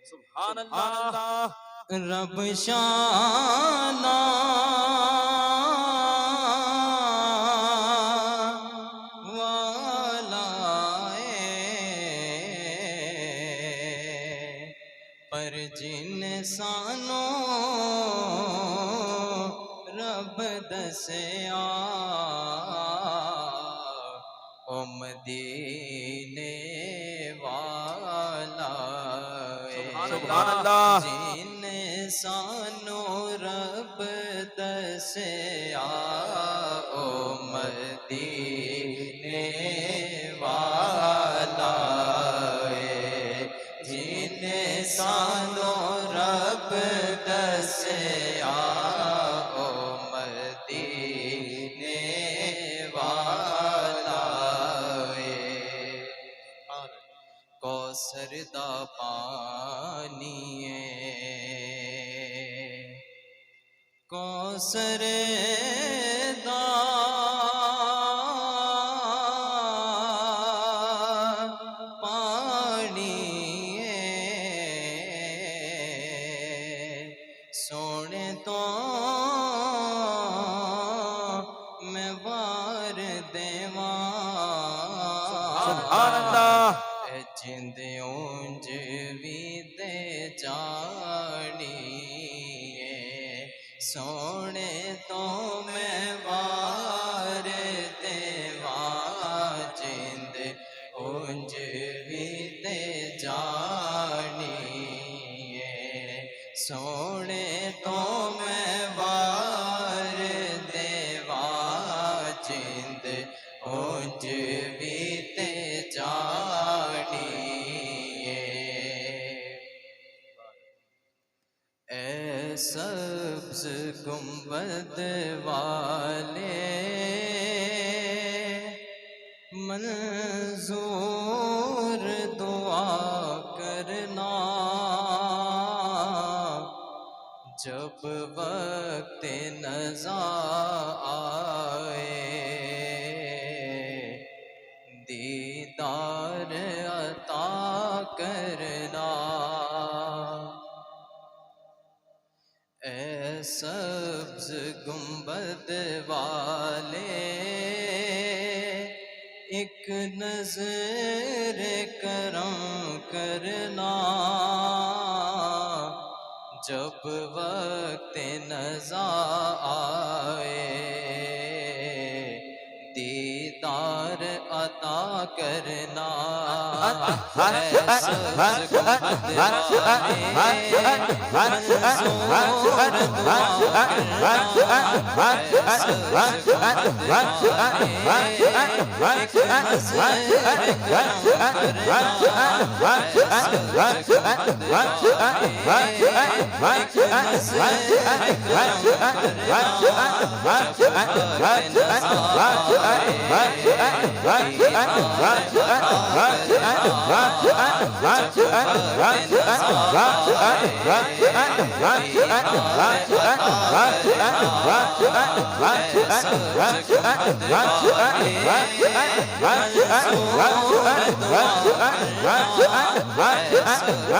سبحان اللہ رب شانہ والا پر جن سانوں رب دسیا او مدینے والا سبحان اللہ جن سانوں رب دسیا او مدینے والا جن سانوں رب دسیا او مدینے والا کوثر دا پانی کوثر دا پانی سونے تو میں وار دیواں سبحان اللہ جند اونج بھی دے جانی سونے تو میں وار دیواں جند اونج بھی دے جانی سونے تو میں وار دیواں جند اونج بھی دے جانی اے سبز گنبد والے منظور دعا کرنا جب وقت نزا آئے دیدار عطا کرنا اے سبز گنبد والے ایک نظر کرم کرنا جب وقت نزا آئے دیدار عطا کرنا اے سبز گنبد والے منظور دعا کرنا اے سبز گنبد والے ایک نظر کرم کرنا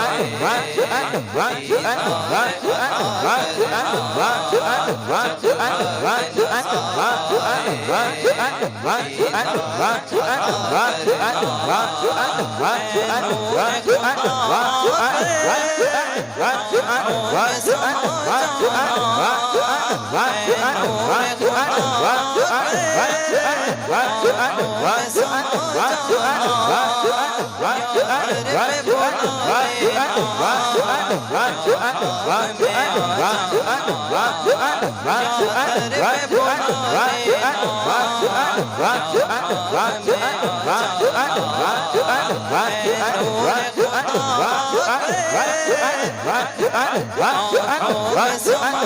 اے سبز گنبد والے ایک نظر کرم کرنا جب وقت نزا آئے نور خدا آنکھوں میں سما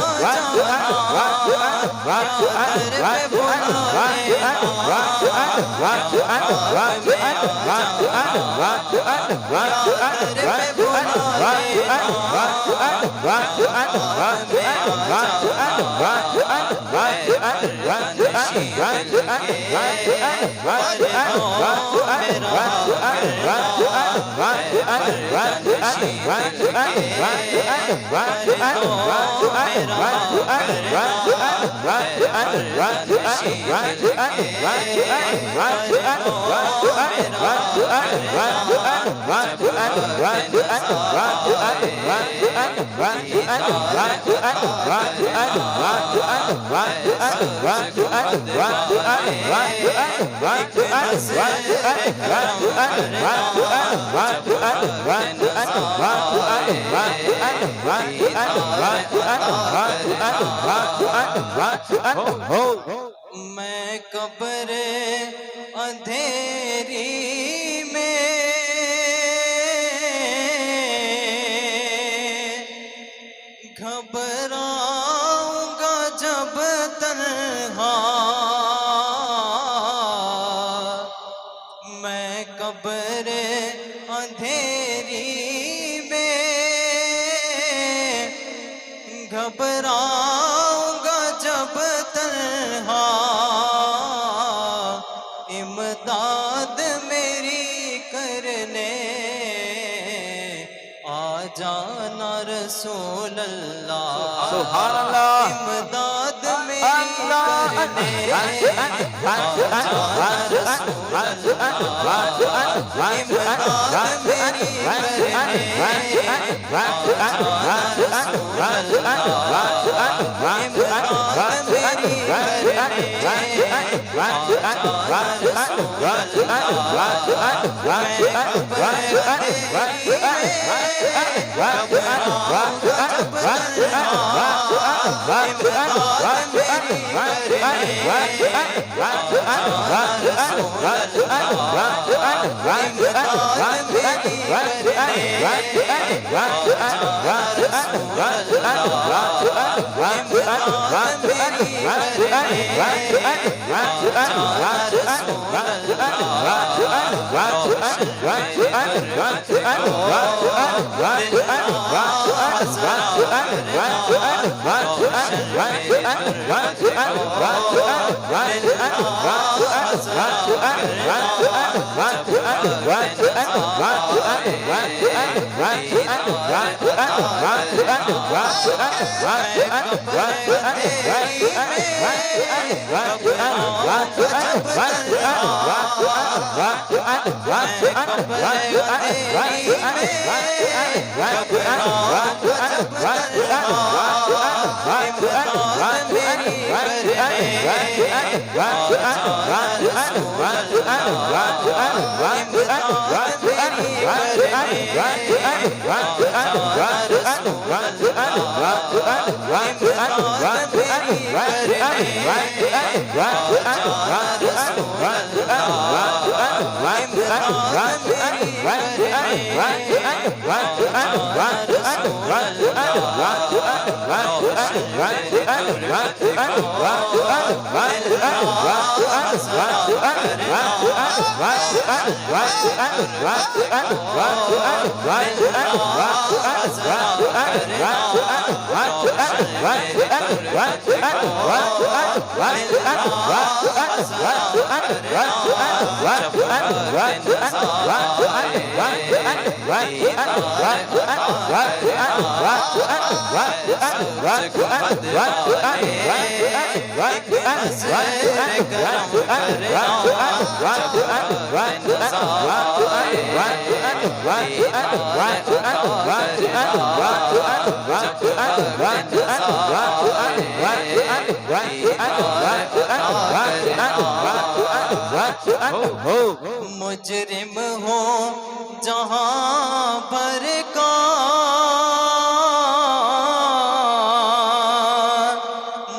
میں قبر اندھیری میں گھبراؤں گا جب تنہا میں قبر اندھیری میں گھبراؤں گا جب تنہا امداد میری کرنے آ جانا رسول اللہ سبحان اللہ امداد میری کرنے آ جانا رسول اللہ امداد میری کرنے آ جانا رسول مجرم ہو جہاں پر کا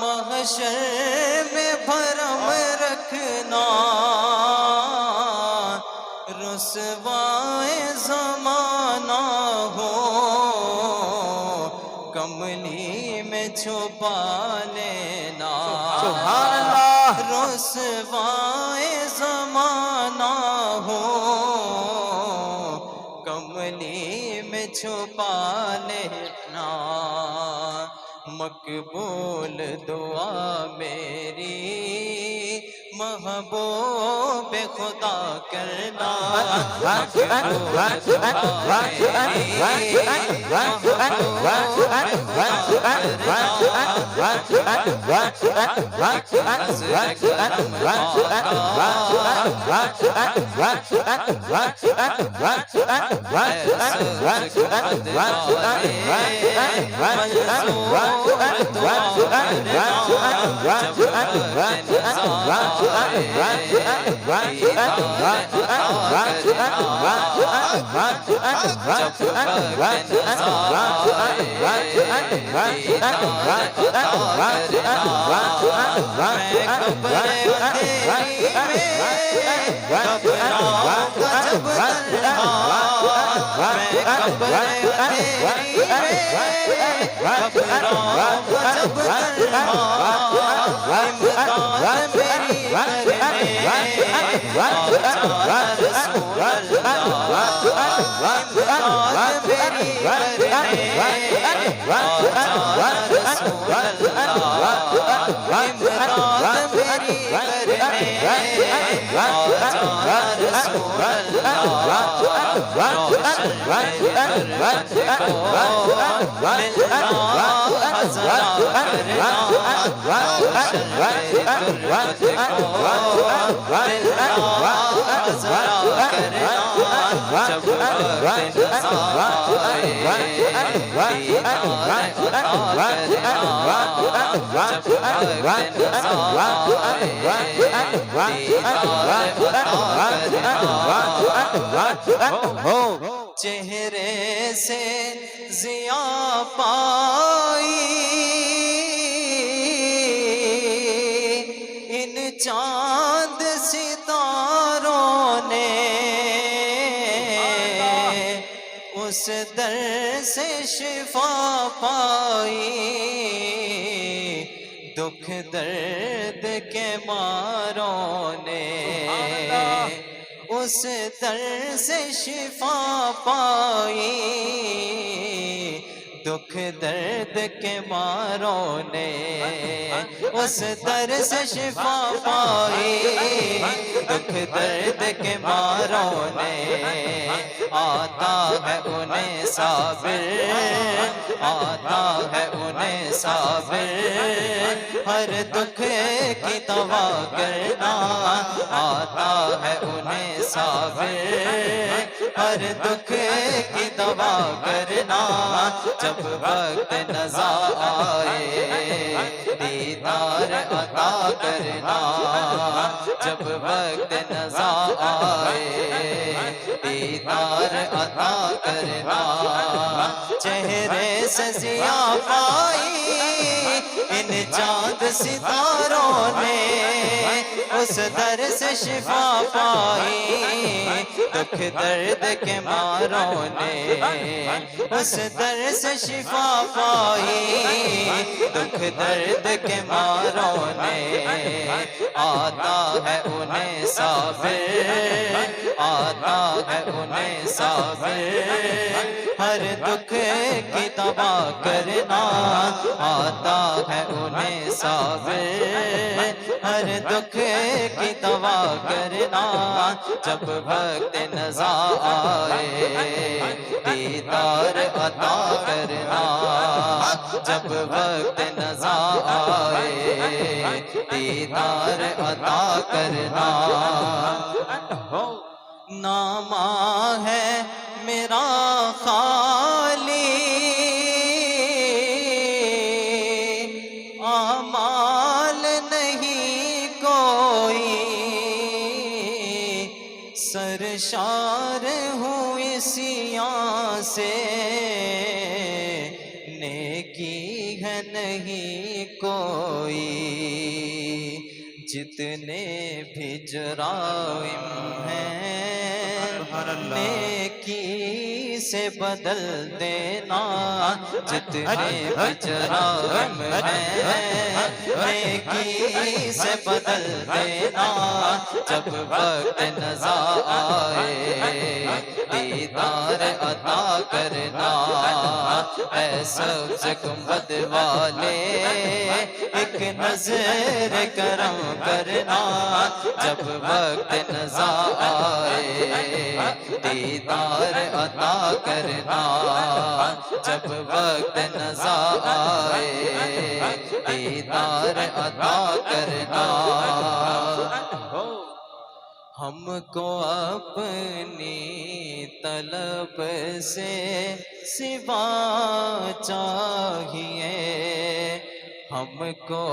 محشر میں بھرم رکھنا رسوائے زمانہ ہو کملی میں چھپا لینا سبحان اللہ رسوائے زمانہ ہو کملی میں چھپا لینا مقبول دعا میری محبوب خدا کرنا چہرے سے ضیا پائی ان چاند ستاروں نے اس در سے شفا پائی دکھ درد کے ماروں نے اس در سے شفا پائی دکھ درد کے ماروں نے اس در سے شفا پائی دکھ درد کے ماروں نے آتا ہے انہیں صابر آتا ہے انہیں صابر ہر دکھ کی دوا کرنا آتا ہے انہیں صابر ہر دکھ کی دوا کرنا جب وقت نزا آئے دیدار عطا کرنا جب وقت نزا آئے دیدار عطا کرنا چہرے سے ضیا پائی ان چاند ستاروں نے اس در سے شفا پائی دکھ درد کے ماروں نے اس در سے شفا پائی دکھ درد کے ماروں نے آتا ہے انہیں صابر آتا ہے انہیں صابر ہر دکھ کی دوا کرنا آتا ہے انہیں صابر ہر دکھ کی دوا کرنا جب وقت نزا آئے دیدار عطا کرنا جب وقت نزا آئے دیدار عطا کرنا نامہ ہے میرا خالی اعمال نہیں کوئی سرشار ہوں اسیاں سے نیکی ہے نہیں کوئی جتنے بھی جرائم ہیں نیکی سے بدل دینا جتنے بھی جرائم ہیں، نیکی سے بدل دینا جب وقت نظر آئے، دیدار عطا کرنا اے سبز گنبد والے، ایک نظر کرم کرنا جب وقت نظر آئے، دیدار عطا کرنا جب وقت نظر آئے، دیدار عطا کرنا۔ ہم کو اپنی طلب سے سوا چاہیے، ہم کو